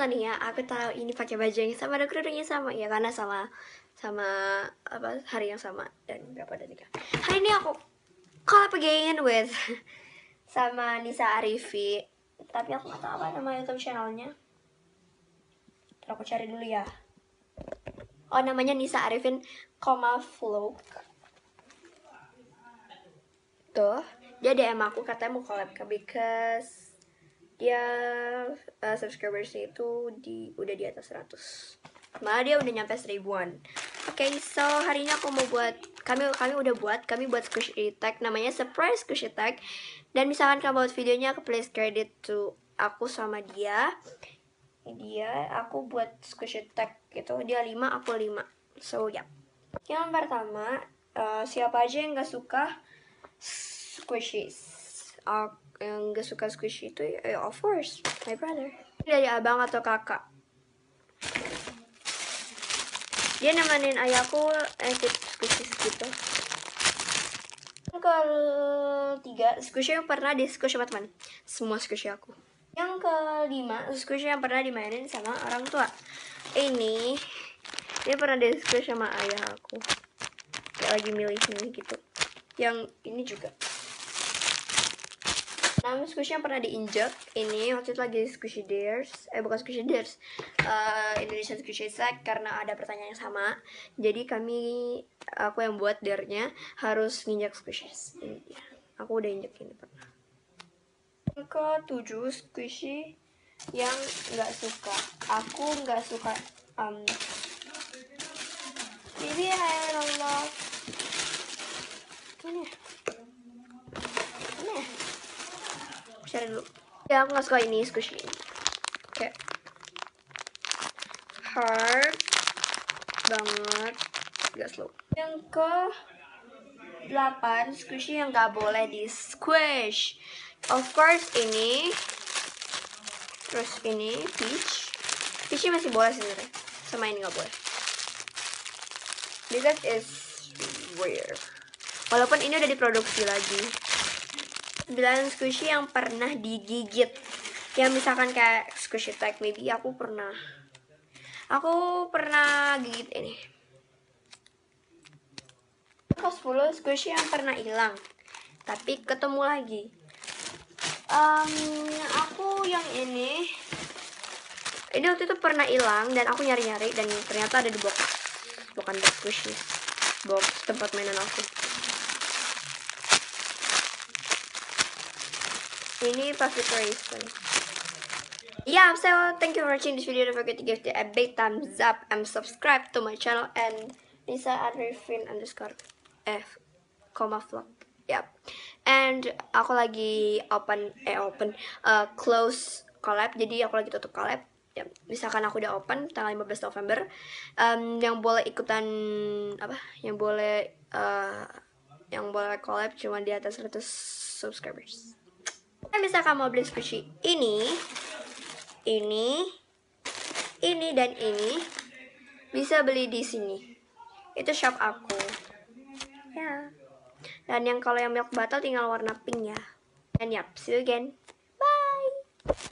nih ya, aku tahu ini pakai baju yang sama dan kerudungnya sama ya, karena sama apa hari yang sama dan berapa detik. Hari ini aku collab again with sama Nisa Arifi, tapi aku nggak tahu apa nama YouTube channelnya. Ntar aku cari dulu ya. Oh, namanya Nisa Arifin, vlog. Tuh, dia DM aku katanya mau collab because dia subscribersnya itu udah di atas 100. Malah dia udah nyampe 1000-an. Oke, so hari ini aku mau buat kami buat squishy tag, namanya surprise squishy tag. Dan misalkan kamu buat videonya, aku place credit to aku sama dia. Aku buat squishy tag gitu, dia 5, aku 5. So ya. Yang pertama, siapa aja yang gak suka squishies? Yang gak suka squishy itu of course my brother. Dari abang atau kakak, dia nemenin ayahku edit squishies gitu. Yang ketiga, squishy yang pernah di squish sama teman, semua squishy aku. Yang kelima, squishy yang pernah dimainin sama orang tua. Ini dia pernah di squish sama ayah aku, kayak lagi milih-milih gitu. Yang ini juga squishy yang pernah diinjak. Ini waktu itu lagi squishy dares, bukan squishy dares, Indonesian Squishy Sack, karena ada pertanyaan yang sama. Jadi aku yang buat dare-nya harus nginjak squishies. Ini dia. Aku udah injek ini pernah. Yang ke-7, squishy yang nggak suka. Aku nggak suka Bibi Allah. Ini cari dulu ya, aku nggak suka ini squishy ini. Kayak hard banget, gak slow. Yang ke 8, squishy yang gak boleh di squish, of course ini. Terus ini peachy masih boleh sebenarnya, sama ini gak boleh because it's rare, walaupun ini udah diproduksi lagi. 9, squishy yang pernah digigit, yang misalkan kayak squishy tag, maybe aku pernah gigit ini. Ke 10, squishy yang pernah hilang tapi ketemu lagi. Aku yang ini waktu itu pernah hilang dan aku nyari-nyari dan ternyata ada di box, bukan box squishy, box tempat mainan aku. Ini Puffy Raisin. Yeah, so thank you for watching this video. Don't forget to give it a big thumbs up and subscribe to my channel and Nisa Arifin _ vlog. Yep. And aku lagi close collab, jadi aku lagi tutup collab. Ya, misalkan aku udah open tanggal 15 November, yang boleh ikutan yang boleh collab cuma di atas 100 subscribers. Dan misalkan mau beli squishy ini dan ini, bisa beli di sini. Itu shop aku. Ya. Dan yang kalau yang milk bottle tinggal warna pink ya. And yap, see you again. Bye.